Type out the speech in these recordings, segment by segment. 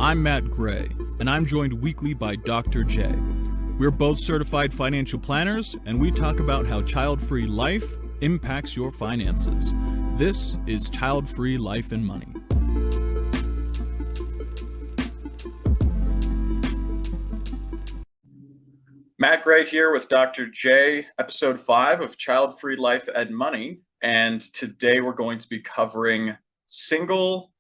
I'm Matt Gray, and I'm joined weekly by Dr. J. We're both certified financial planners, and we talk about how child-free life impacts your finances. This is Child-Free Life and Money. Matt Gray here with Dr. J, episode 5 of Child-Free Life and Money. And today we're going to be covering single,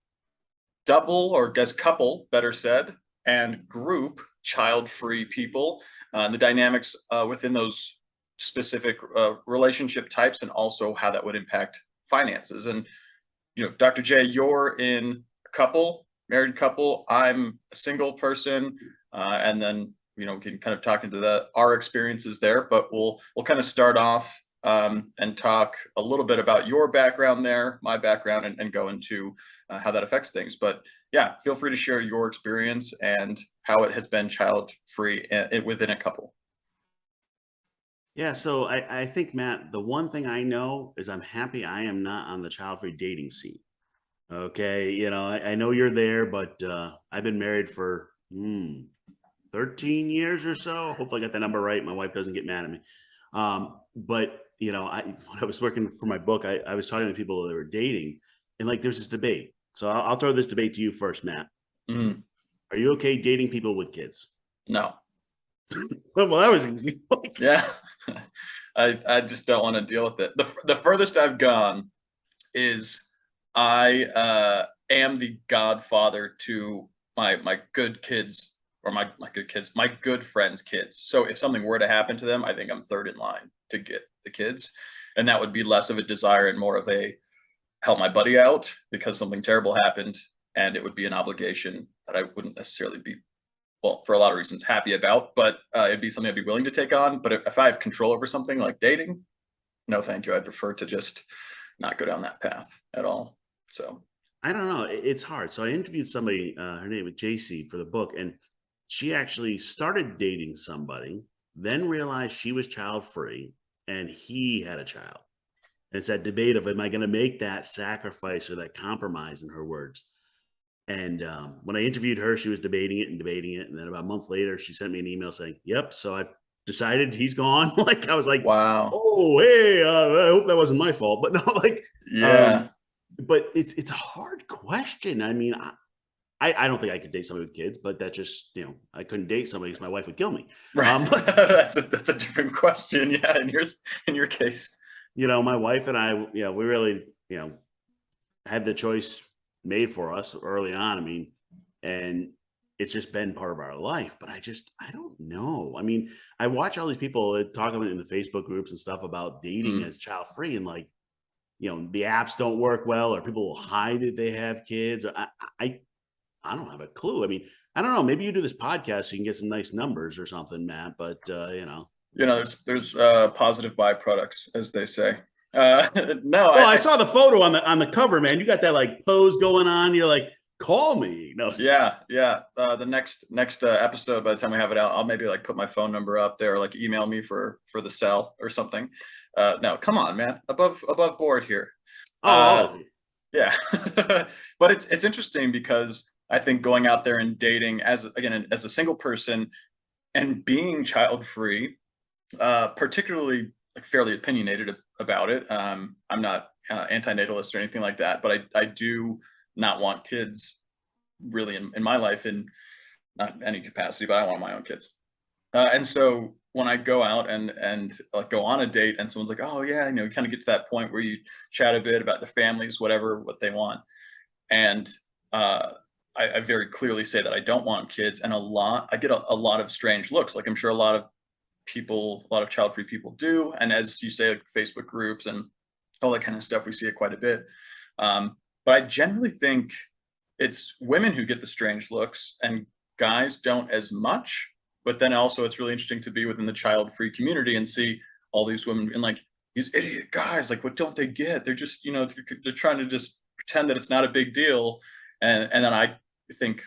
double, or I guess couple, better said, and group child-free people, and the dynamics within those specific relationship types, and also how that would impact finances. And, Dr. J, you're in a couple, married couple. I'm a single person, and then can kind of talk into our experiences there, but we'll kind of start off and talk a little bit about your background there, my background, and go into how that affects things. But yeah, feel free to share your experience and how it has been child-free within a couple. Yeah, so I think, Matt, the one thing I know is I'm happy I am not on the child-free dating scene. Okay, I know you're there, but I've been married for 13 years or so. Hopefully I got the number right. My wife doesn't get mad at me. But when I was working for my book, I was talking to people that were dating, and like there's this debate. So I'll throw this debate to you first, Matt. Mm, Are you okay dating people with kids? no. Well, that was easy. Yeah. I just don't want to deal with it. The furthest I've gone is I am the godfather to my good kids, or my good kids, my good friends' kids. So if something were to happen to them, I think I'm third in line to get the kids. And that would be less of a desire and more of a help my buddy out because something terrible happened. And it would be an obligation that I wouldn't necessarily be, well, for a lot of reasons, happy about, but it'd be something I'd be willing to take on. But if I have control over something like dating, no, thank you. I'd prefer to just not go down that path at all. So I don't know. It's hard. So I interviewed somebody, her name was JC, for the book, and she actually started dating somebody, then realized she was child free and he had a child. And it's that debate of, am I going to make that sacrifice or that compromise, in her words? And when I interviewed her, she was debating it and debating it. And then about a month later, she sent me an email saying, yep, so I've decided he's gone. Like, I was like, wow. oh, hey, I hope that wasn't my fault. But no, like, Yeah. but it's a hard question. I mean, I don't think I could date somebody with kids, but that just, I couldn't date somebody because my wife would kill me. Right. That's a different question. Yeah, in your case. My wife and I, we really, had the choice made for us early on. I mean, and it's just been part of our life. But I don't know. I mean, I watch all these people that talk about it in the Facebook groups and stuff about dating Mm. as child free, and like, the apps don't work well, or people will hide that they have kids. Or I don't have a clue. I mean, I don't know. Maybe you do this podcast so you can get some nice numbers or something, Matt. But There's positive byproducts, as they say. No, well, I saw the photo on the cover, man. You got that like pose going on. You're like, call me. No, yeah. The next episode, by the time we have it out, I'll maybe like put my phone number up there, or like email me for the cell or something. No, come on, man, above board here. oh, Yeah, but it's interesting because I think going out there and dating as a single person and being child free, particularly like fairly opinionated about it. I'm not antinatalist or anything like that, but I do not want kids really in my life in not any capacity, but I want my own kids. And so when I go out and like go on a date and someone's like, oh yeah, you kind of get to that point where you chat a bit about the families, what they want. And I very clearly say that I don't want kids. And I get a lot of strange looks. Like I'm sure a lot of people, a lot of child-free people do. And as you say, like Facebook groups and all that kind of stuff, we see it quite a bit. But I generally think it's women who get the strange looks and guys don't as much. But then also it's really interesting to be within the child-free community and see all these women and like these idiot guys, like what don't they get? They're just, they're trying to just pretend that it's not a big deal. And then I think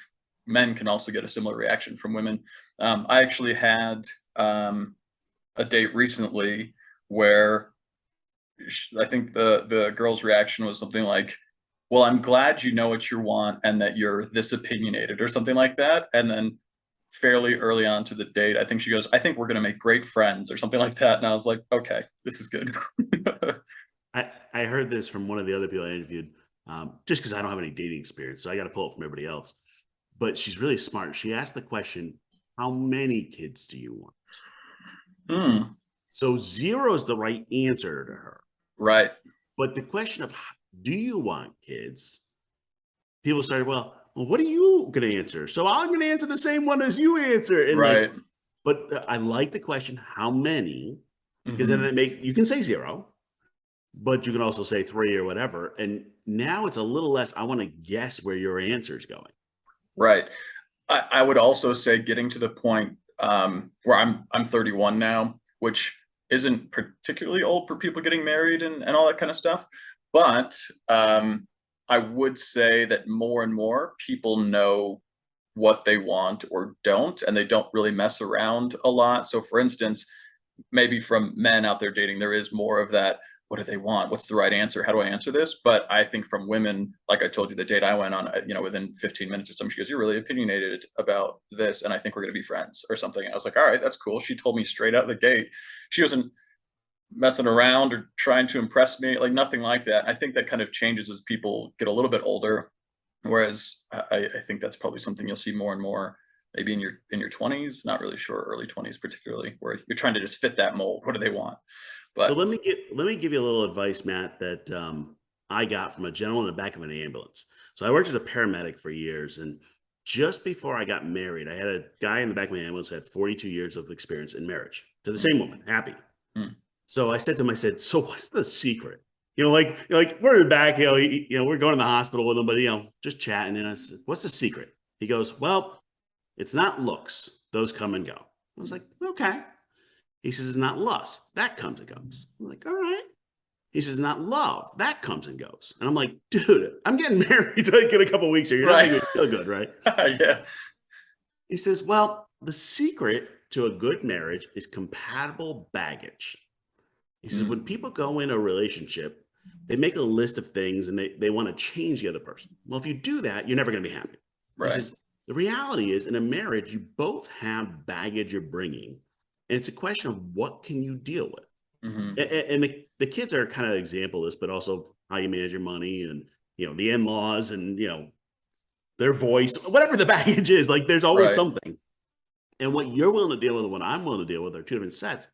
men can also get a similar reaction from women. I actually had a date recently where I think the girl's reaction was something like, well, I'm glad you know what you want and that you're this opinionated or something like that. And then fairly early on to the date, I think she goes, I think we're going to make great friends or something like that. And I was like, okay, this is good. I heard this from one of the other people I interviewed, just because I don't have any dating experience, so I got to pull it from everybody else. But she's really smart. She asked the question, "How many kids do you want?" Hmm. So zero is the right answer to her. Right. But the question of do you want kids? People started, well, what are you going to answer? So I'm going to answer the same one as you answer. And like, Right. but I like the question, how many? Because then Hmm. it makes you can say zero, but you can also say three or whatever. And now it's a little less, I want to guess where your answer is going. Right. I would also say getting to the point where I'm 31 now, which isn't particularly old for people getting married and all that kind of stuff. But I would say that more and more people know what they want or don't, and they don't really mess around a lot. So, for instance, maybe from men out there dating, there is more of that. What do they want? What's the right answer? How do I answer this? But I think from women, like I told you, the date I went on, within 15 minutes or something, she goes, "You're really opinionated about this, and I think we're going to be friends or something." And I was like, "All right, that's cool." She told me straight out the gate. She wasn't messing around or trying to impress me, like nothing like that. I think that kind of changes as people get a little bit older. Whereas I think that's probably something you'll see more and more, maybe in your 20s, not really sure, early 20s particularly, where you're trying to just fit that mold. What do they want? So But let me give you a little advice, Matt, that I got from a gentleman in the back of an ambulance. So I worked as a paramedic for years, and just before I got married, I had a guy in the back of my ambulance who had 42 years of experience in marriage to the mm, same woman, happy. mm, So I said to him, I said, "So what's the secret?" Like we're in the back, we're going to the hospital with him, but just chatting. And I said, "What's the secret?" He goes, "Well, it's not looks; those come and go." I was like, "Okay." He says, "It's not lust; that comes and goes." I'm like, "All right." He says, "Not love; that comes and goes." And I'm like, "Dude, I'm getting married like in a couple of weeks here. You're not right. making me feel good, right?" Yeah. He says, "Well, the secret to a good marriage is compatible baggage." He says, Mm, when people go in a relationship, they make a list of things and they want to change the other person. Well, if you do that, you're never going to be happy. He right. says, the reality is in a marriage, you both have baggage you're bringing. And it's a question of what can you deal with? Hmm. And the kids are kind of example of this, but also how you manage your money and, the in-laws and, their voice, whatever the baggage is, like there's always Right. something. And what you're willing to deal with and what I'm willing to deal with are two different sets.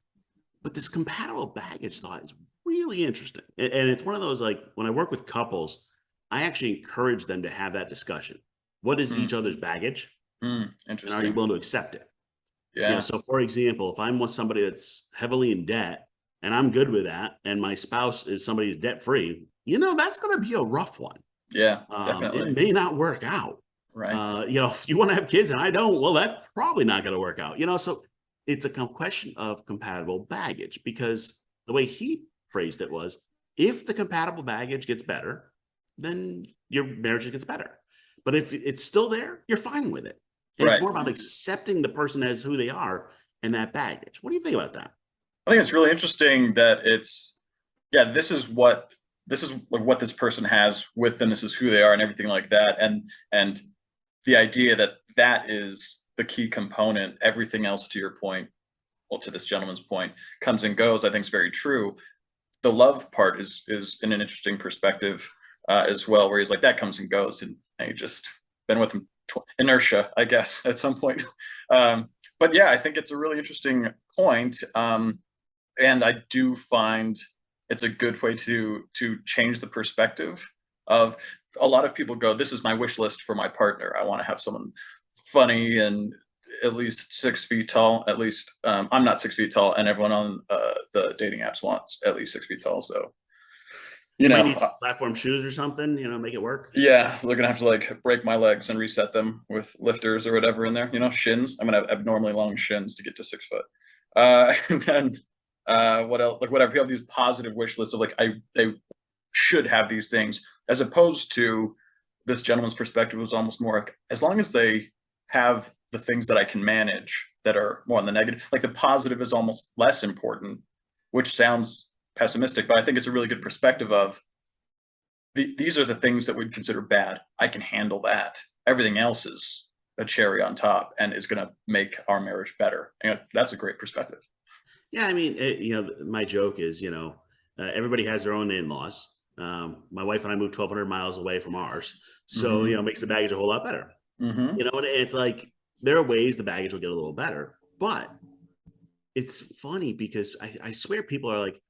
But this compatible baggage thought is really interesting. And it's one of those like when I work with couples, I actually encourage them to have that discussion. What is each Mm, other's baggage? And are you interesting. willing to accept it? Yeah. So for example, if I'm with somebody that's heavily in debt and I'm good with that, and my spouse is somebody who's debt free, that's going to be a rough one. Yeah. It Definitely. may not work out. Right. If you want to have kids and I don't, well, that's probably not going to work out. So it's a question of compatible baggage because the way he phrased it was, if the compatible baggage gets better, then your marriage gets better. But if it's still there, you're fine with it. And it's Right. more about accepting the person as who they are and that baggage. What do you think about that? I think it's really interesting that it's yeah, this is like what this person has with them. This is who they are and everything like that. And the idea that that is the key component. Everything else, to your point, well, to this gentleman's point, comes and goes. I think is very true. The love part is in an interesting perspective as well, where he's like that comes and goes, and you just been with him inertia, I guess, at some point. But yeah, I think it's a really interesting point. And I do find it's a good way to change the perspective of a lot of people go, this is my wish list for my partner. I want to have someone funny and at least 6 feet tall. At least I'm not 6 feet tall, and everyone on the dating apps wants at least 6 feet tall. So you Might know, need some platform shoes or something, make it work. yeah, they're gonna have to like break my legs and reset them with lifters or whatever in there. Shins. I'm gonna have abnormally long shins to get to 6 foot. And what else? Like whatever. You have these positive wish lists of like they should have these things, as opposed to this gentleman's perspective was almost more like as long as they have the things that I can manage that are more on the negative, like the positive is almost less important, which sounds pessimistic, but I think it's a really good perspective of these are the things that we'd consider bad. I can handle that. Everything else is a cherry on top and is going to make our marriage better. And that's a great perspective. Yeah, I mean, my joke is, everybody has their own in-laws. My wife and I moved 1,200 miles away from ours, so Hmm. it makes the baggage a whole lot better. Hmm. And it's like there are ways the baggage will get a little better, but it's funny because I swear people are like,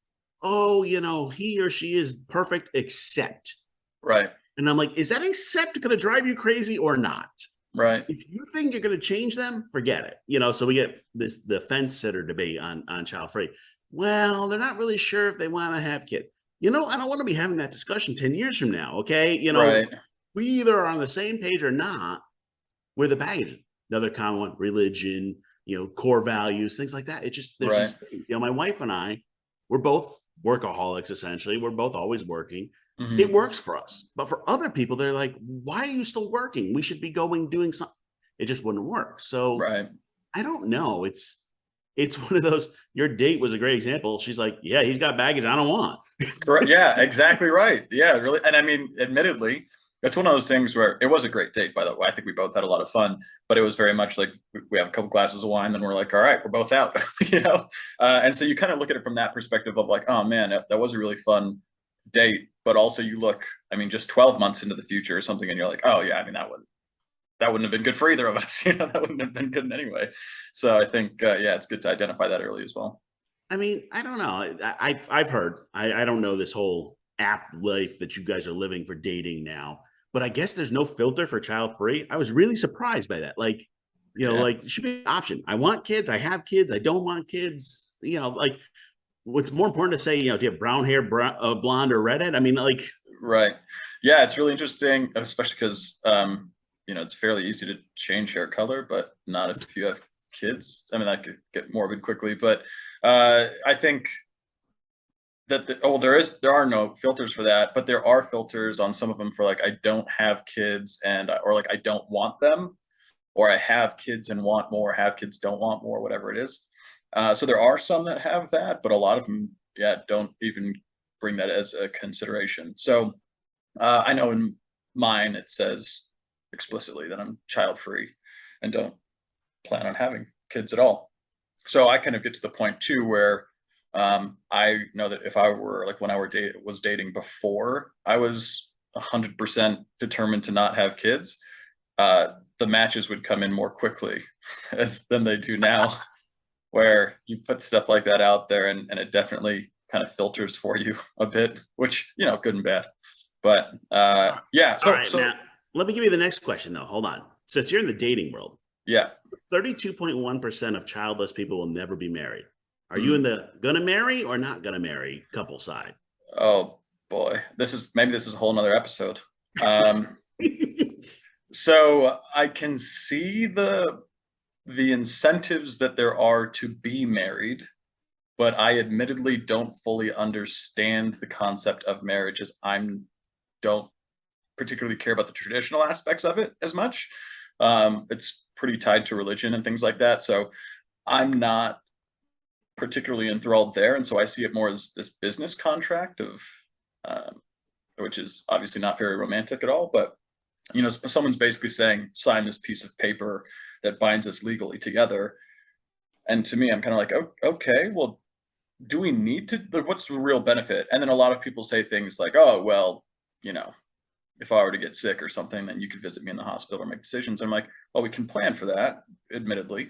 oh, he or she is perfect, except, Right. and I'm like, is that except going to drive you crazy or not? Right. If you think you're going to change them, forget it. So we get the fence sitter debate on child free. Well, they're not really sure if they want to have kids. I don't want to be having that discussion 10 years from now. Okay. Right. We either are on the same page or not with the baggage. Another common one, religion, core values, things like that. It's just, there's Right. these things. My wife and I, we're both workaholics, essentially. We're both always working. It Hmm. works for us. But for other people, they're like, why are you still working? We should be doing something. It just wouldn't work. So Right. I don't know. It's one of those, your date was a great example. She's like, yeah, he's got baggage I don't want. Correct. Yeah, exactly right. Yeah, really. And I mean, admittedly, it's one of those things where it was a great date, by the way. I think we both had a lot of fun, but it was very much like we have a couple glasses of wine, then we're like, all right, we're both out, you know? And so you kind of look at it from that perspective of like, oh man, that was a really fun date. But also you look, I mean, just 12 months into the future or something, and you're like, oh yeah, I mean, that wouldn't have been good for either of us. That wouldn't have been good in any way. So I think, yeah, it's good to identify that early as well. I mean, I don't know. I've heard. I don't know this whole app life that you guys are living for dating now, but I guess there's no filter for child free. I was really surprised by that. Like, Yeah. like it should be an option. I want kids. I have kids. I don't want kids. Like what's more important to say? Do you have brown hair, blonde, or redhead? I mean, like, Right. Yeah, it's really interesting, especially because it's fairly easy to change hair color, but not if you have kids. I mean, that could get morbid quickly, but I think that there are no filters for that, but there are filters on some of them for like I don't have kids and or like I don't want them, or I have kids and want more, have kids don't want more, whatever it is. So there are some that have that, but a lot of them, yeah, don't even bring that as a consideration. So I know in mine it says explicitly that I'm child free and don't plan on having kids at all. So I kind of get to the point too where I know that if I were like when I was dating before I was 100% determined to not have kids, the matches would come in more quickly as than they do now, where you put stuff like that out there and it definitely kind of filters for you a bit, which good and bad. But yeah, all so right, now let me give you the next question though. Hold on. Since you're in the dating world, yeah. 32.1% of childless people will never be married. Are you in Mm. the gonna marry or not gonna marry couple side? Oh boy, this is a whole nother episode. Um, so I can see the incentives that there are to be married, but I admittedly don't fully understand the concept of marriage as I'm don't particularly care about the traditional aspects of it as much. It's pretty tied to religion and things like that. So I'm not particularly enthralled there. And so I see it more as this business contract of, um, which is obviously not very romantic at all, but someone's basically saying, sign this piece of paper that binds us legally together. And to me, I'm kind of like, oh, okay, well, do we need to, what's the real benefit? And then a lot of people say things like, oh, well, you know, if I were to get sick or something, then you could visit me in the hospital or make decisions. I'm like, well, we can plan for that, admittedly,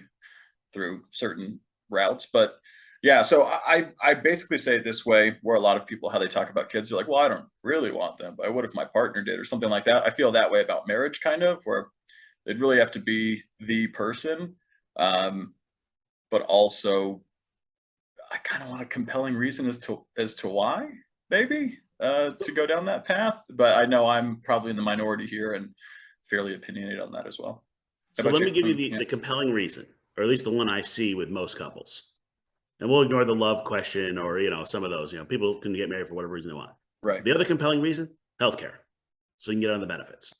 through certain routes. But yeah, so I basically say it this way, where a lot of people how they talk about kids, they're like, well, I don't really want them, but what if my partner did or something like that? I feel that way about marriage, kind of, where they'd really have to be the person, um, but also I kind of want a compelling reason as to why, maybe, to go down that path. But I know I'm probably in the minority here and fairly opinionated on that as well. How So about let you? me give you Yeah, the compelling reason, or at least the one I see with most couples. And we'll ignore the love question or, some of those, people can get married for whatever reason they want. right, The other compelling reason, healthcare. So you can get on the benefits.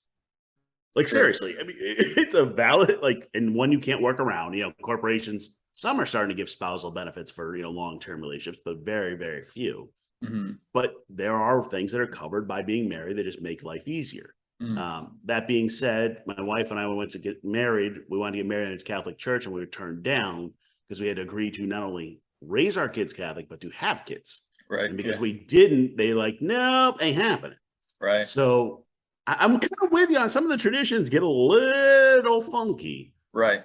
Like sure, seriously, I mean, it's a valid, like, and one you can't work around, corporations, some are starting to give spousal benefits for, long-term relationships, but very, very few. Mhm. But there are things that are covered by being married that just make life easier. Mm. That being said, my wife and I went to get married. We wanted to get married in a Catholic church, and we were turned down because we had to agree to not only raise our kids Catholic, but to have kids. Right. And because Yeah. we didn't, they like, nope, ain't happening. Right. So I'm kind of with you on some of the traditions get a little funky, Right.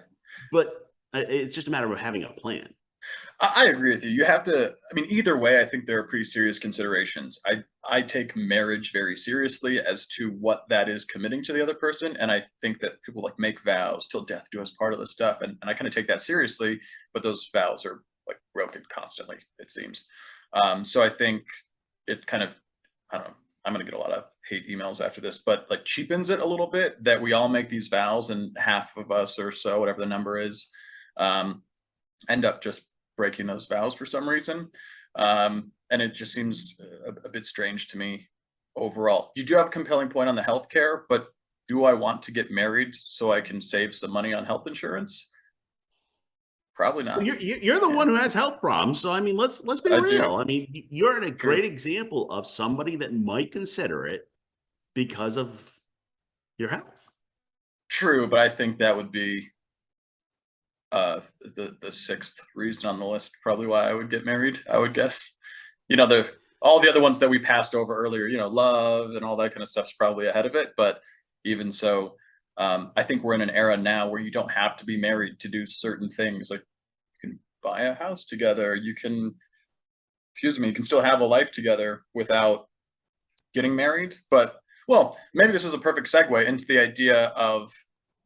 but it's just a matter of having a plan. I agree with you. You have to, I mean, either way, I think there are pretty serious considerations. I take marriage very seriously as to what that is committing to the other person. And I think that people like make vows till death do us part of this stuff. And I kind of take that seriously, but those vows are like broken constantly, it seems. So I think it kind of, I don't know, I'm gonna get a lot of hate emails after this, but like cheapens it a little bit that we all make these vows and half of us or so, whatever the number is, um, end up just breaking those vows for some reason. And it just seems a bit strange to me overall. You do have a compelling point on the healthcare, but do I want to get married so I can save some money on health insurance? Probably Well, not. you're the Yeah, one who has health problems, so I mean, let's be I real. do. I mean, you're a True. great example of somebody that might consider it because of your health. True, but I think that would be the sixth reason on the list, probably why I would get married, I would guess. You know, the all the other ones that we passed over earlier, you know, love and all that kind of stuff's probably ahead of it. But even so, I think we're in an era now where you don't have to be married to do certain things. Like you can buy a house together, you can, excuse me, you can still have a life together without getting married. But well, maybe this is a perfect segue into the idea of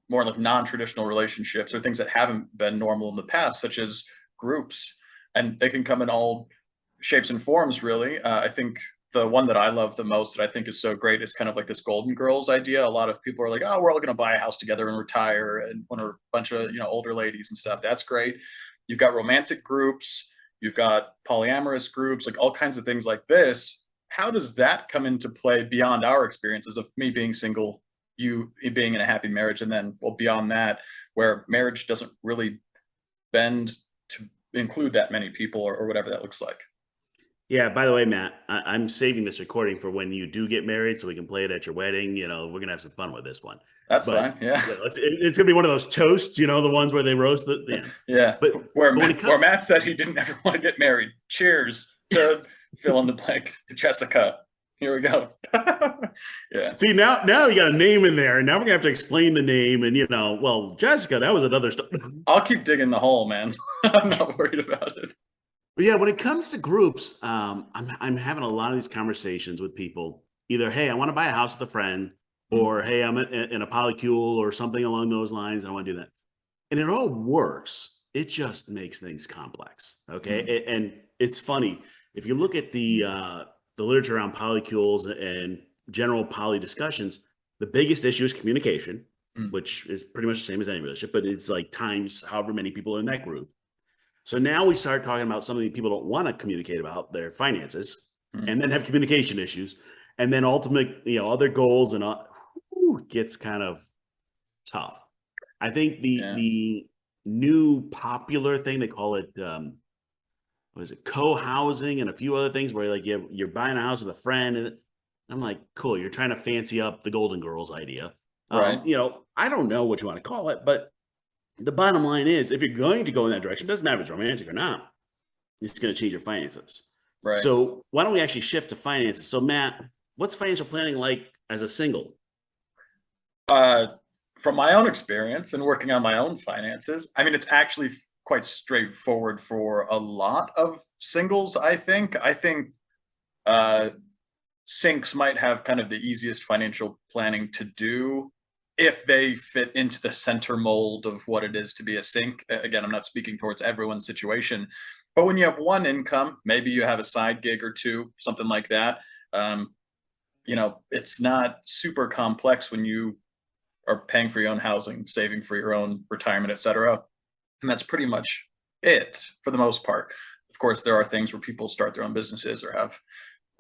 more like non-traditional relationships or things that haven't been normal in the past, such as groups, and they can come in all shapes and forms. Really, I think the one that I love the most, that I think is so great, is kind of like this Golden Girls idea. A lot of people are like, "Oh, we're all going to buy a house together and retire, and when we're a bunch of older ladies and stuff." That's great. You've got romantic groups, you've got polyamorous groups, like all kinds of things like this. How does that come into play beyond our experiences of me being single, you being in a happy marriage, and then well beyond that, where marriage doesn't really bend to include that many people, or whatever that looks like? Yeah, by the way, Matt, I'm saving this recording for when you do get married so we can play it at your wedding. We're gonna have some fun with this one. That's But fine. Yeah. yeah, it's gonna be one of those toasts, the ones where they roast the. Yeah. But Where but when it Where comes, Matt said he didn't ever want to get married. Cheers to fill in the blank. Jessica. Here we go. Yeah. see, now you got a name in there, and now we're gonna have to explain the name, and well, Jessica, that was another stuff. I'll keep digging the hole, man. I'm not worried about it. But yeah, when it comes to groups, I'm having a lot of these conversations with people. Either, hey, I want to buy a house with a friend, Mm. or hey, I'm in a polycule or something along those lines. I want to do that, and it all works. It just makes things complex. Okay, Mm. and it's funny if you look at the literature around polycules and general poly discussions. The biggest issue is communication, Mm. which is pretty much the same as any relationship, but it's like times however many people are in that group. So now we start talking about something people don't want to communicate about their finances, Mm. and then have communication issues, and then ultimate, other goals and gets kind of tough. I think the Yeah. the new popular thing, they call it what is it, co-housing, and a few other things where like you're buying a house with a friend, and I'm like, cool, you're trying to fancy up the Golden Girls idea. Right. I don't know what you want to call it, but the bottom line is, if you're going to go in that direction, doesn't matter if it's romantic or not, it's going to change your finances. Right. So why don't we actually shift to finances? So Matt, what's financial planning like as a single? Uh, from my own experience and working on my own finances, I mean, it's actually quite straightforward for a lot of singles. I think uh, sinks might have kind of the easiest financial planning to do if they fit into the center mold of what it is to be a sink. Again, I'm not speaking towards everyone's situation, but when you have one income, maybe you have a side gig or two, something like that. Um, it's not super complex when you are paying for your own housing, saving for your own retirement, etc. And that's pretty much it for the most part. Of course, there are things where people start their own businesses or have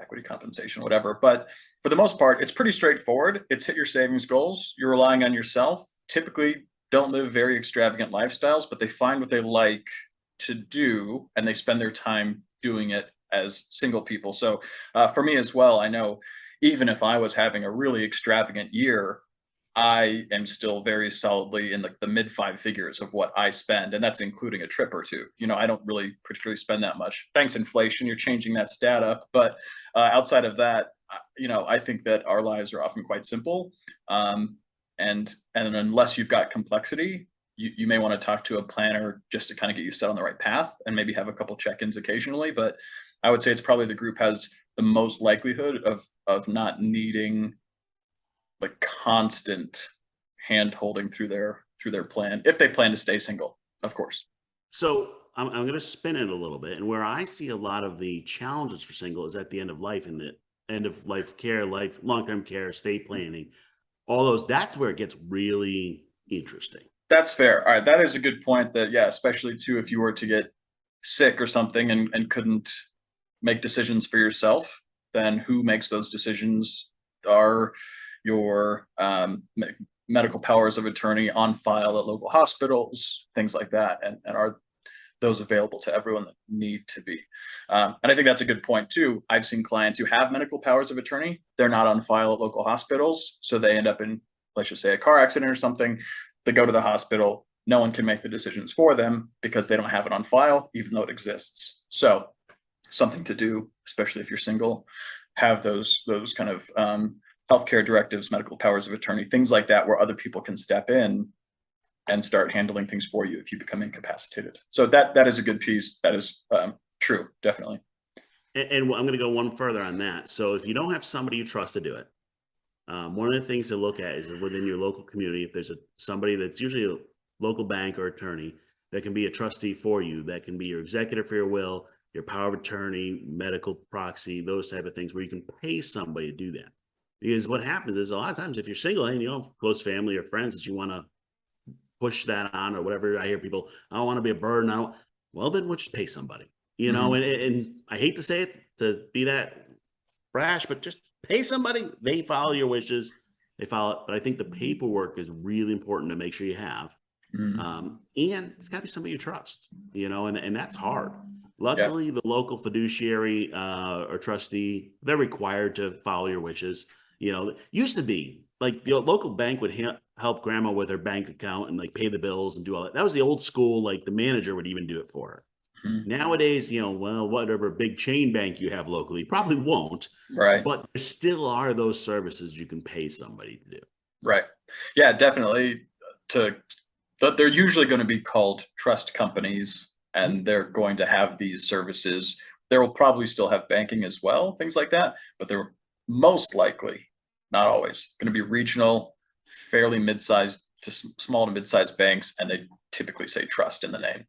equity compensation, whatever. But for the most part, it's pretty straightforward. It's hit your savings goals. You're relying on yourself. Typically, don't live very extravagant lifestyles, but they find what they like to do and they spend their time doing it as single people. So for me as well, I know even if I was having a really extravagant year, I am still very solidly in the mid five figures of what I spend, and that's including a trip or two. I don't really particularly spend that much. Thanks inflation, you're changing that stat up, but outside of that, I think that our lives are often quite simple, and unless you've got complexity, you may want to talk to a planner just to kind of get you set on the right path, and maybe have a couple check-ins occasionally. But I would say it's probably the group has the most likelihood of not needing like constant hand holding through their plan if they plan to stay single, of course. So I'm going to spin it a little bit. And where I see a lot of the challenges for single is at the end of life and the end of life care, life, long term care, estate planning, all those. That's where it gets really interesting. That's fair. All right, that is a good point. That, yeah, especially too if you were to get sick or something and couldn't make decisions for yourself, then who makes those decisions are your medical powers of attorney on file at local hospitals, things like that, and are those available to everyone that need to be. And I think that's a good point too. I've seen clients who have medical powers of attorney, they're not on file at local hospitals, so they end up in, let's just say, a car accident or something. They go to the hospital, no one can make the decisions for them because they don't have it on file, even though it exists. So something to do, especially if you're single, have those kind of healthcare directives, medical powers of attorney, things like that, where other people can step in and start handling things for you if you become incapacitated. So that is a good piece. That is true, definitely. And I'm going to go one further on that. So if you don't have somebody you trust to do it, one of the things to look at is within your local community, if there's somebody that's usually a local bank or attorney that can be a trustee for you, that can be your executor for your will, your power of attorney, medical proxy, those type of things, where you can pay somebody to do that. Because what happens is a lot of times if you're single and you don't have close family or friends that you want to push that on or whatever, I hear people, I don't want to be a burden. Well, then we'll just pay somebody, Mhm. and I hate to say it to be that brash, but just pay somebody. They follow your wishes. They follow it. But I think the paperwork is really important to make sure you have. Mhm. And it's got to be somebody you trust, and that's hard. Yeah. Luckily, the local fiduciary or trustee, they're required to follow your wishes. Used to be like the local bank would help grandma with her bank account and like pay the bills and do all that. That was the old school, like the manager would even do it for her. Mhm. Nowadays, well, whatever big chain bank you have locally probably won't, Right. but there still are those services you can pay somebody to do. Right. Yeah, definitely. To But they're usually going to be called trust companies, and they're going to have these services. There will probably still have banking as well, things like that, but they're most likely, not always, going to be regional, fairly mid-sized to small to mid-sized banks, and they typically say trust in the name.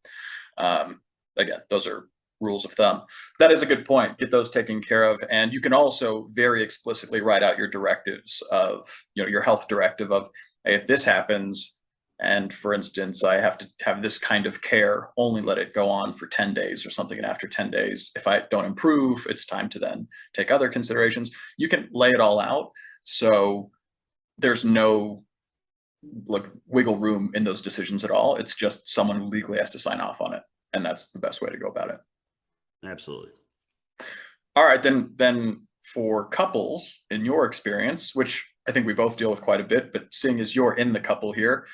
Um, Again, those are rules of thumb. That is a good point. Get those taken care of, and you can also very explicitly write out your directives of, your health directive of, hey, if this happens, and for instance, I have to have this kind of care, only let it go on for 10 days or something. And after 10 days, if I don't improve, it's time to then take other considerations. You can lay it all out. So there's no like wiggle room in those decisions at all. It's just someone who legally has to sign off on it. And that's the best way to go about it. Absolutely. All right, then for couples, in your experience, which I think we both deal with quite a bit, but seeing as you're in the couple here,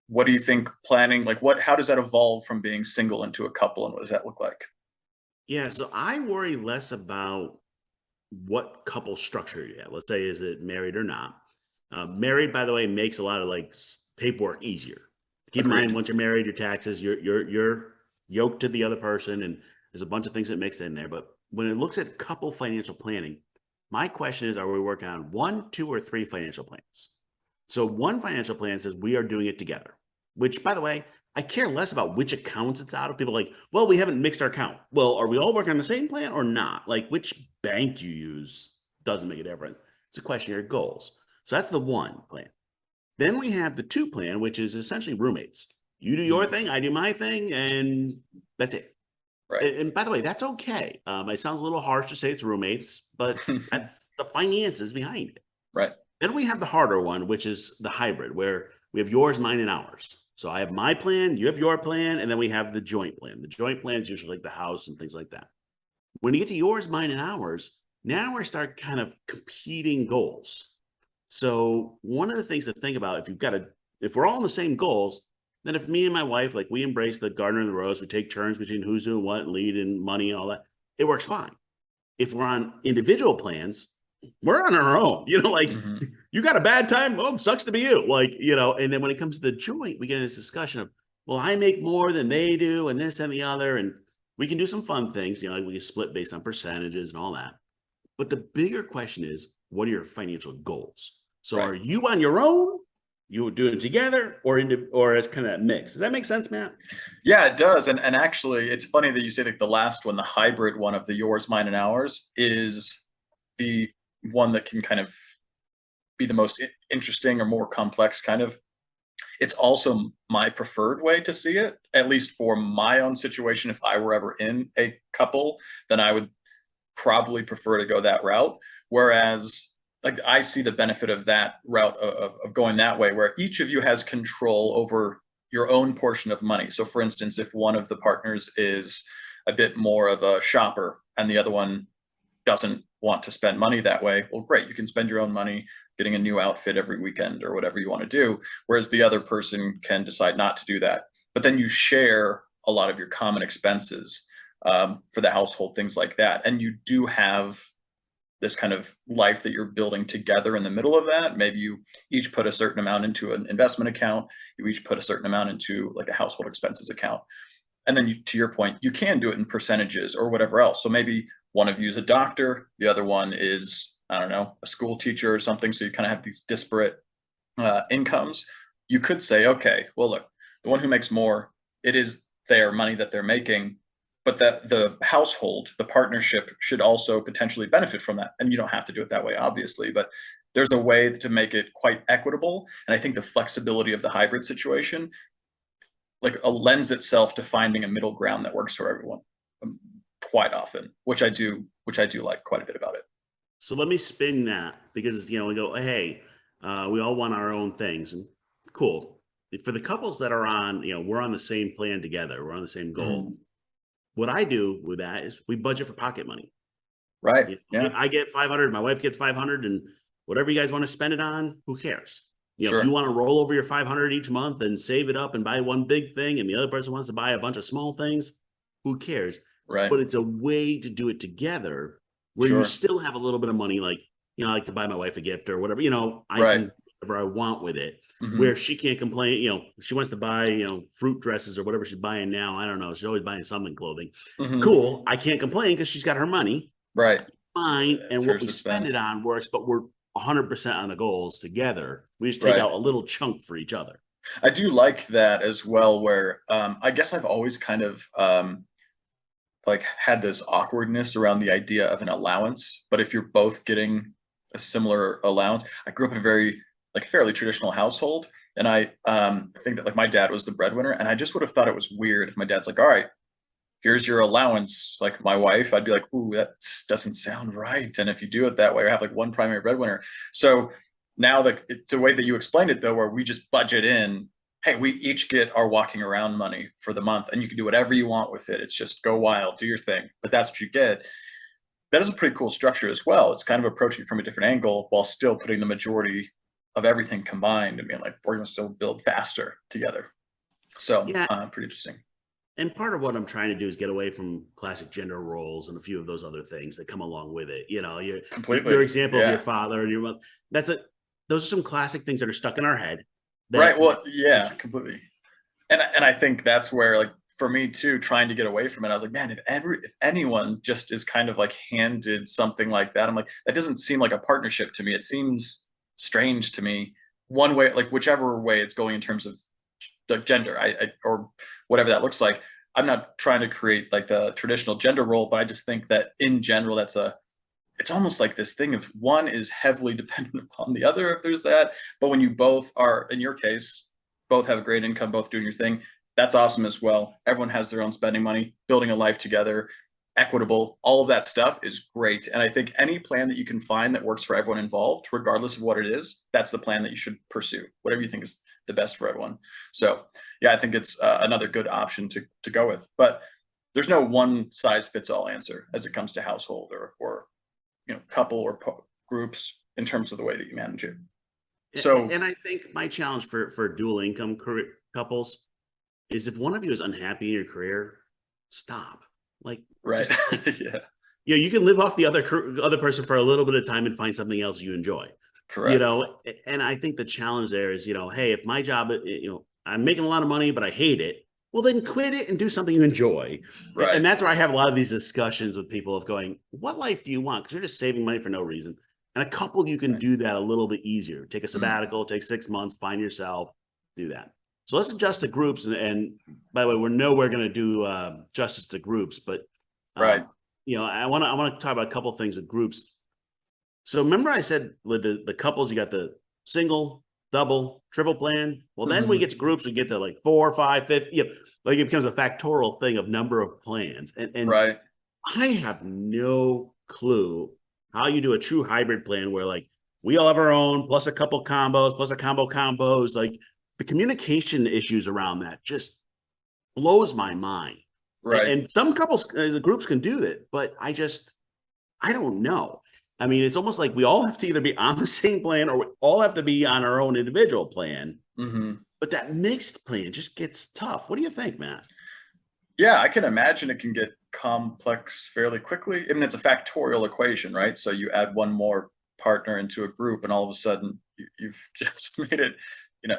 what do you think planning, like how does that evolve from being single into a couple, and what does that look like? Yeah, so I worry less about what couple structure you have. Let's say, is it married or not? Married, by the way, makes a lot of like paperwork easier. Keep in mind, Agreed. once you're married, your taxes, you're yoked to the other person, and there's a bunch of things that mix in there. But when it looks at couple financial planning, my question is, are we working on one, two, or three financial plans? So one financial plan says we are doing it together, which, by the way, I care less about which accounts it's out of. People are like, well, we haven't mixed our account. Well, are we all working on the same plan or not? Like, which bank you use doesn't make a difference. It's a question of your goals. So that's the one plan. Then we have the two plan, which is essentially roommates. You do your Mhm. thing, I do my thing, and that's it. Right. And by the way, that's okay. It sounds a little harsh to say it's roommates, but that's the finances behind it. Right. Then we have the harder one, which is the hybrid, where we have yours, mine, and ours. So I have my plan, you have your plan, and then we have the joint plan. The joint plan is usually like the house and things like that. When you get to yours, mine, and ours, now we start kind of competing goals. So one of the things to think about, if we're all in the same goals, then if me and my wife, like we embrace the gardener and the rose, we take turns between who's doing what, lead and money and all that, it works fine. If we're on individual plans, we're on our own. Like Mhm. you got a bad time, oh, sucks to be you. Like, and then when it comes to the joint, we get in this discussion of, well, I make more than they do, and this and the other, and we can do some fun things, like we can split based on percentages and all that. But the bigger question is, what are your financial goals? So Right. are you on your own? You do it together or it's kind of that mix. Does that make sense, Matt? Yeah, it does. And actually, it's funny that you say that the last one, the hybrid one of the yours, mine, and ours, is the one that can kind of be the most interesting or more complex kind of. It's also my preferred way to see it, at least for my own situation. If I were ever in a couple, then I would probably prefer to go that route. Whereas, like, I see the benefit of that route of going that way, where each of you has control over your own portion of money. So, for instance, if one of the partners is a bit more of a shopper and the other one doesn't want to spend money that way, well, great, you can spend your own money getting a new outfit every weekend or whatever you want to do. Whereas the other person can decide not to do that. But then you share a lot of your common expenses for the household, things like that. And you do have this kind of life that you're building together in the middle of that. Maybe you each put a certain amount into an investment account, you each put a certain amount into like a household expenses account. And then to your point, you can do it in percentages or whatever else. So maybe one of you is a doctor, the other one is, I don't know, a school teacher or something. So you kind of have these disparate incomes. You could say, okay, well, look, the one who makes more, it is their money that they're making, but that the household, the partnership should also potentially benefit from that. And you don't have to do it that way, obviously, but there's a way to make it quite equitable. And I think the flexibility of the hybrid situation like lends itself to finding a middle ground that works for everyone quite often, which I do like quite a bit about it. So let me spin that because we go, hey, we all want our own things, and cool. For the couples that are on, we're on the same plan together, we're on the same goal. Mhm. What I do with that is we budget for pocket money. Right. Yeah. I get 500, my wife gets 500, and whatever you guys want to spend it on, who cares? If you Sure. want to roll over your 500 each month and save it up and buy one big thing, and the other person wants to buy a bunch of small things, who cares? Right. But it's a way to do it together where you Sure. still have a little bit of money, like, I like to buy my wife a gift or whatever, I Right. can do whatever I want with it. Hmm. Where she can't complain, if she wants to buy, fruit dresses or whatever she's buying now. I don't know. She's always buying something clothing. Hmm. Cool. I can't complain because she's got her money Right. fine, It's and what hers we to spend spend. it on works, but we're 100% on the goals together. We just take Right. out a little chunk for each other. I do like that as well, where I guess I've always kind of like had this awkwardness around the idea of an allowance. But if you're both getting a similar allowance, I grew up in a very like fairly traditional household. And I think that like my dad was the breadwinner, and I just would have thought it was weird if my dad's like, all right, here's your allowance, like my wife, I'd be like, ooh, that doesn't sound right. And if you do it that way, or have like one primary breadwinner. So now that it's a way that you explained it though, where we just budget in, hey, we each get our walking around money for the month and you can do whatever you want with it. It's just go wild, do your thing. But that's what you get. That is a pretty cool structure as well. It's kind of approaching it from a different angle while still putting the majority of everything combined and being like, we're gonna still build faster together. So Yeah, pretty interesting. and part of what I'm trying to do is get away from classic gender roles and a few of those other things that come along with it. Your Completely. example of your Yeah. father and your mother, those are some classic things that are stuck in our head Right. that Well, yeah, completely. And I think that's where like for me too, trying to get away from it, I was like, man, if anyone just is kind of like handed something like that, I'm like, that doesn't seem like a partnership to me. It seems strange to me. One way, like whichever way it's going in terms of the gender, I or whatever that looks like. I'm not trying to create like the traditional gender role, but I just think that in general, it's almost like this thing of one is heavily dependent upon the other if there's that. But when you both are, in your case, both have a great income, both doing your thing, that's awesome as well. Everyone has their own spending money, building a life together, equitable, all of that stuff is great. And I think any plan that you can find that works for everyone involved, regardless of what it is, that's the plan that you should pursue, whatever you think is the best for everyone. So yeah, I think it's another good option to go with. But there's no one size fits all answer as it comes to household or couple or groups in terms of the way that you manage it. So And I think my challenge for dual income couples is if one of you is unhappy in your career, stop. Like, right, just like, yeah, you can live off the other person for a little bit of time and find something else you enjoy. correct, And I think the challenge there is, hey, if my job, I'm making a lot of money, but I hate it, well, then quit it and do something you enjoy. right, And that's where I have a lot of these discussions with people of going, what life do you want? Because you're just saving money for no reason. And a couple, you can right. do that a little bit easier. Take a Mm, sabbatical, take 6 months, find yourself, do that. So let's adjust to groups. And by the way, we're nowhere going to do justice to groups, but right. um, I want to talk about a couple things with groups. So remember I said with the couples, you got the single, double, triple plan. Well, then we Hmm. get to groups, we get to like 4, 5, 50. Like it becomes a factorial thing of number of plans. And Right. I have no clue how you do a true hybrid plan where like we all have our own plus a couple combos, plus a combos. Like the communication issues around that just blows my mind. Right. And some couples, groups can do that, but I don't know. I mean, it's almost like we all have to either be on the same plan or we all have to be on our own individual plan. Hmm. But that mixed plan just gets tough. What do you think, Matt? Yeah, I can imagine it can get complex fairly quickly. I mean, it's a factorial equation, right? So you add one more partner into a group, and all of a sudden you've just made it,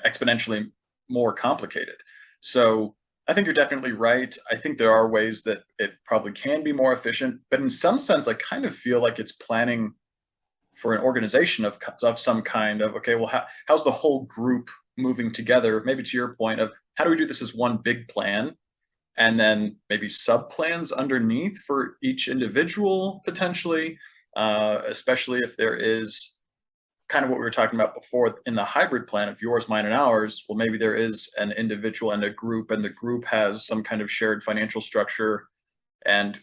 exponentially more complicated. So I think you're definitely right. I think there are ways that it probably can be more efficient, but in some sense, I kind of feel like it's planning for an organization of some kind of, okay, well, how's the whole group moving together? Maybe to your point of how do we do this as one big plan, and then maybe sub plans underneath for each individual potentially, especially if there is kind of what we were talking about before in the hybrid plan of yours, mine, and ours. Well, maybe there is an individual and a group, and the group has some kind of shared financial structure and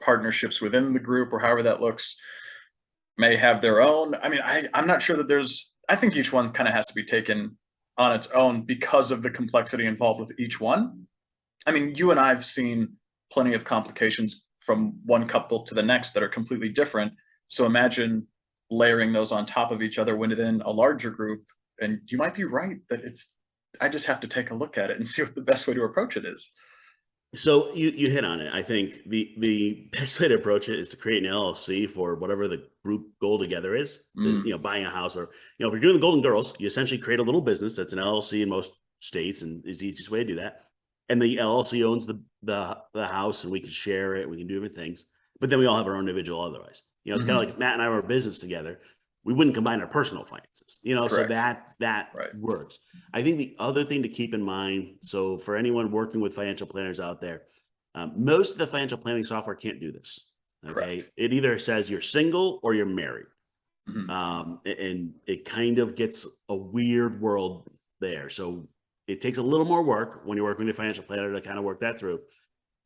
partnerships within the group, or however that looks, may have their own. I mean, I'm not sure that there's. I think each one kind of has to be taken on its own because of the complexity involved with each one. I mean, you and I've seen plenty of complications from one couple to the next that are completely different. So imagine layering those on top of each other within a larger group. And you might be right that I just have to take a look at it and see what the best way to approach it is. So you hit on it. I think the best way to approach it is to create an LLC for whatever the group goal together is. Mm, Buying a house, or if you're doing the Golden Girls, you essentially create a little business that's an LLC in most states, and is the easiest way to do that. And the LLC owns the house, and we can share it. We can do different things, but then we all have our own individual. Otherwise, it's kind of hmm. like if Matt and I were a business together. We wouldn't combine our personal finances, so Correct. that Right. works. I think the other thing to keep in mind, so for anyone working with financial planners out there, most of the financial planning software can't do this. Okay, Correct. it either says you're single or you're married, Hmm. and it kind of gets a weird world there. So it takes a little more work when you're working with a financial planner to kind of work that through.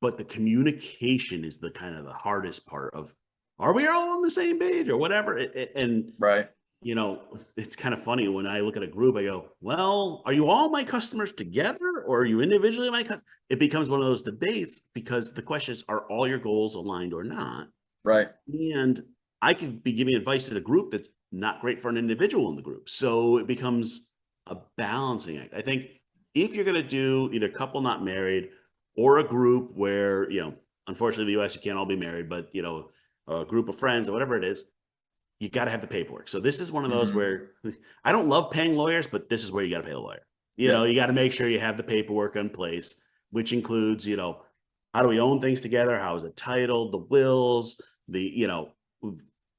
But the communication is the kind of the hardest part of, are we all on the same page or whatever? And Right. it's kind of funny when I look at a group, I go, well, are you all my customers together or are you individually my customers? It becomes one of those debates because the question is, are all your goals aligned or not? Right. And I could be giving advice to the group that's not great for an individual in the group. So it becomes a balancing act. I think if you're going to do either couple not married or a group where, unfortunately, in the US, you can't all be married, but, a group of friends or whatever it is, you got to have the paperwork. So this is one of those Hmm. where I don't love paying lawyers, but this is where you got to pay the lawyer. Yeah. You got to make sure you have the paperwork in place, which includes, how do we own things together? How is it titled? The wills,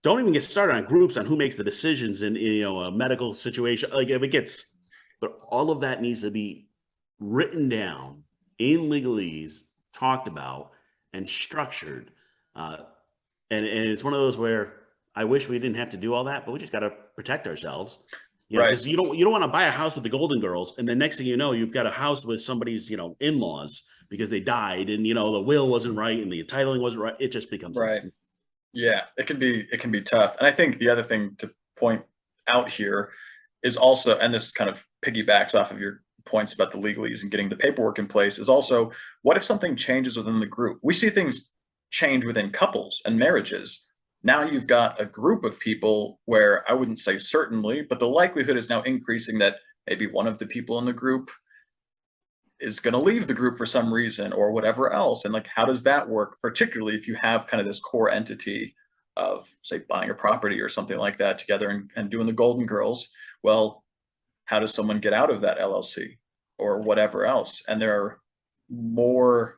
don't even get started on groups on who makes the decisions in, a medical situation. Like if it gets, but all of that needs to be written down in legalese, talked about and structured. Uh, and it's one of those where I wish we didn't have to do all that, but we just got to protect ourselves. Right. Because you don't want to buy a house with the Golden Girls, and the next thing you know, you've got a house with somebody's in-laws because they died, and the will wasn't right, and the titling wasn't right. It just becomes a Right. Yeah, it can be tough. And I think the other thing to point out here is also, and this kind of piggybacks off of your points about the legalese and getting the paperwork in place is also, what if something changes within the group? We see things change within couples and marriages. Now you've got a group of people where I wouldn't say certainly, but the likelihood is now increasing that maybe one of the people in the group is going to leave the group for some reason or whatever else. And like, how does that work? Particularly if you have kind of this core entity of, say, buying a property or something like that together and doing the Golden Girls. Well, how does someone get out of that LLC or whatever else? And there are more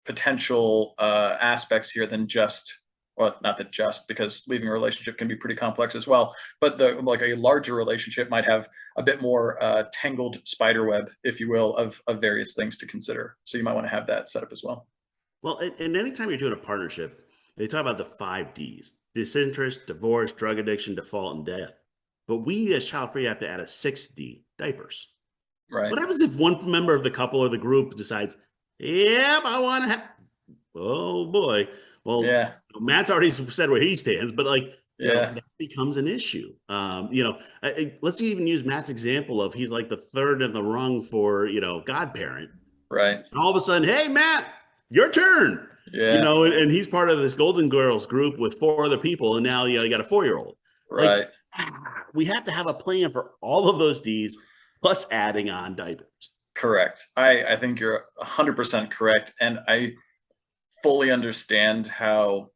potential aspects here than just, well, not that just, because leaving a relationship can be pretty complex as well, but like a larger relationship might have a bit more tangled spider web, if you will, of various things to consider. So you might want to have that set up as well. Well, and anytime you're doing a partnership, they talk about the 5 Ds: disinterest, divorce, drug addiction, default, and death. But we as child free have to add a 6 D: diapers. Right. What happens if one member of the couple or the group decides, yep, I want to have, oh boy. Well, Yeah. Matt's already said where he stands, but like, Yeah. that becomes an issue. Let's even use Matt's example of he's like the third in the rung for, godparent. Right. And all of a sudden, hey, Matt, your turn. Yeah. And he's part of this Golden Girls group with 4 other people. And now, you got a 4-year-old. Like, Right. we have to have a plan for all of those Ds plus adding on diapers. Correct. I think you're 100% correct. And I fully understand how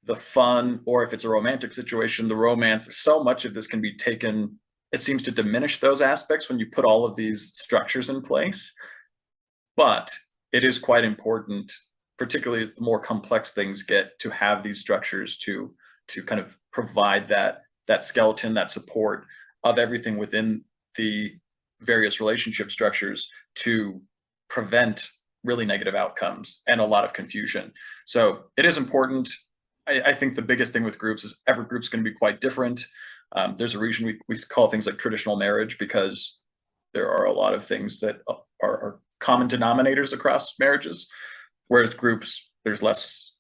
the fun, or if it's a romantic situation, the romance, so much of this can be taken, it seems to diminish those aspects when you put all of these structures in place. But it is quite important, particularly as the more complex things get, to have these structures to kind of provide that skeleton, that support of everything within the various relationship structures to prevent really negative outcomes and a lot of confusion. So it is important. I think the biggest thing with groups is every group's going to be quite different. There's a reason we call things like traditional marriage, because there are a lot of things that are common denominators across marriages, whereas groups, there's less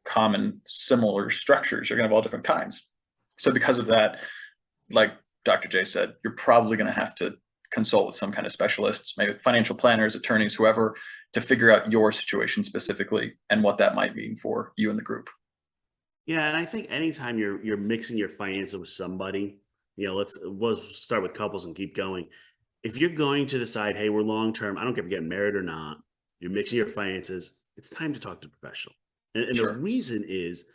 common similar structures. You're going to have all different kinds. So because of that, like Dr. J said, you're probably going to have to consult with some kind of specialists, maybe financial planners, attorneys, whoever, to figure out your situation specifically and what that might mean for you and the group. Yeah, and I think anytime you're mixing your finances with somebody, we'll start with couples and keep going. If you're going to decide, hey, we're long term, I don't care if you're getting married or not, you're mixing your finances, it's time to talk to a professional. And the Sure. reason is,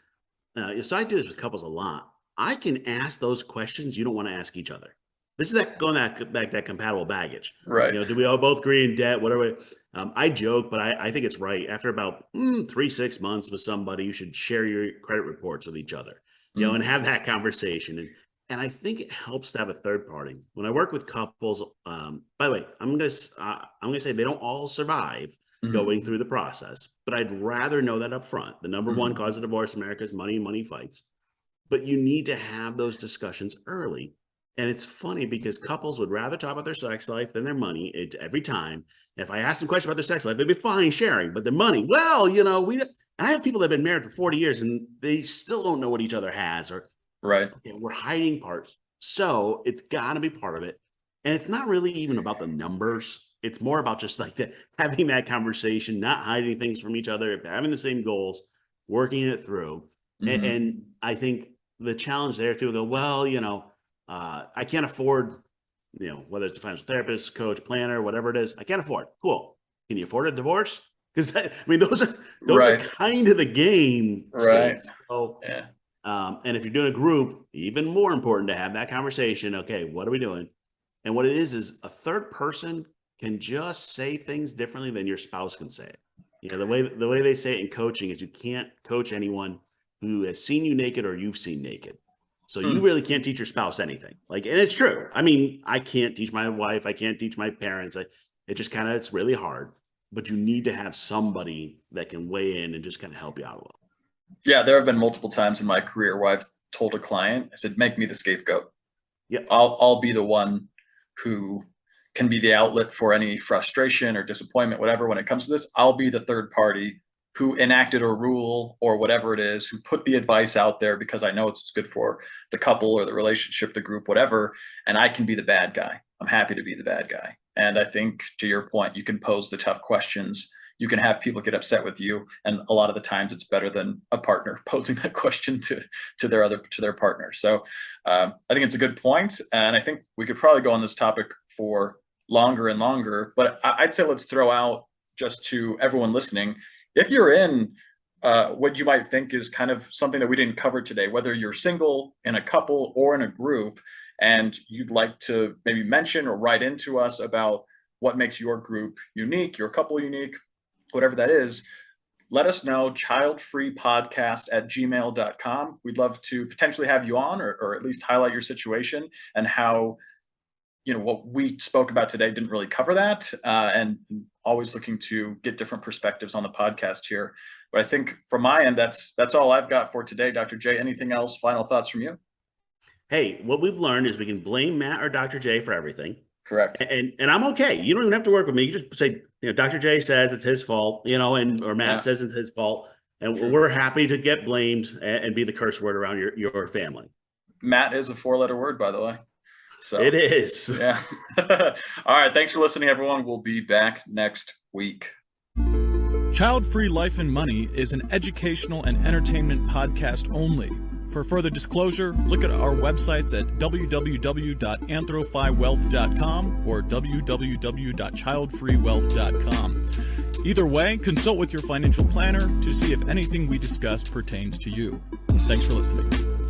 so I do this with couples a lot. I can ask those questions you don't want to ask each other. This is that compatible baggage. Right. Do we all both agree in debt? Whatever. I joke, but I think it's right. After about 3-6 months with somebody, you should share your credit reports with each other, and Mm. have that conversation. And I think it helps to have a third party. When I work with couples, by the way, I'm gonna say they don't all survive Mhm. going through the process, but I'd rather know that up front. The number one Mhm. cause of divorce in America is money and money fights. But you need to have those discussions early. And it's funny because couples would rather talk about their sex life than their money every time. And if I ask them questions about their sex life, they'd be fine sharing, but their money, well, I have people that have been married for 40 years and they still don't know what each other has, or Right. okay, we're hiding parts. So it's got to be part of it. And it's not really even about the numbers. It's more about just like having that conversation, not hiding things from each other, having the same goals, working it through. Mhm. And I think the challenge there too, go, well, I can't afford, whether it's a financial therapist, coach, planner, whatever it is, I can't afford. Cool. Can you afford a divorce? Because I mean, those are Right. kind of the game Right. stakes. So Yeah. and if you're doing a group, even more important to have that conversation. Okay, what are we doing? And what it is a third person can just say things differently than your spouse can say it. The way they say it in coaching is you can't coach anyone who has seen you naked or you've seen naked. So you Mm. really can't teach your spouse anything. Like, and it's true. I mean, I can't teach my wife. I can't teach my parents. It just it's really hard. But you need to have somebody that can weigh in and just kind of help you out a little. Yeah, there have been multiple times in my career where I've told a client, I said, make me the scapegoat. Yep. I'll be the one who can be the outlet for any frustration or disappointment, whatever. When it comes to this, I'll be the third party who enacted a rule or whatever it is, who put the advice out there because I know it's good for the couple or the relationship, the group, whatever. And I can be the bad guy. I'm happy to be the bad guy. And I think, to your point, you can pose the tough questions. You can have people get upset with you, and a lot of the times it's better than a partner posing that question to their partner. So I think it's a good point, and I think we could probably go on this topic for longer and longer. But I'd say let's throw out, just to everyone listening, if you're in what you might think is kind of something that we didn't cover today, whether you're single, in a couple, or in a group, and you'd like to maybe mention or write into us about what makes your group unique, your couple unique, whatever that is, let us know. childfreepodcast@gmail.com. We'd love to potentially have you on, or at least highlight your situation and how, what we spoke about today didn't really cover that, and always looking to get different perspectives on the podcast here. But I think from my end, that's all I've got for today. Dr. J, anything else? Final thoughts from you? Hey, what we've learned is we can blame Matt or Dr. J for everything. Correct. And I'm okay. You don't even have to work with me. You just say, Dr. J says it's his fault, or Matt says it's his fault. And we're happy to get blamed and be the curse word around your family. Matt is a 4-letter word, by the way. So it is. Yeah. All right. Thanks for listening, everyone. We'll be back next week. Child-Free Life and Money is an educational and entertainment podcast only. For further disclosure, look at our websites at www.anthrophywealth.com or www.childfreewealth.com. Either way, consult with your financial planner to see if anything we discuss pertains to you. Thanks for listening.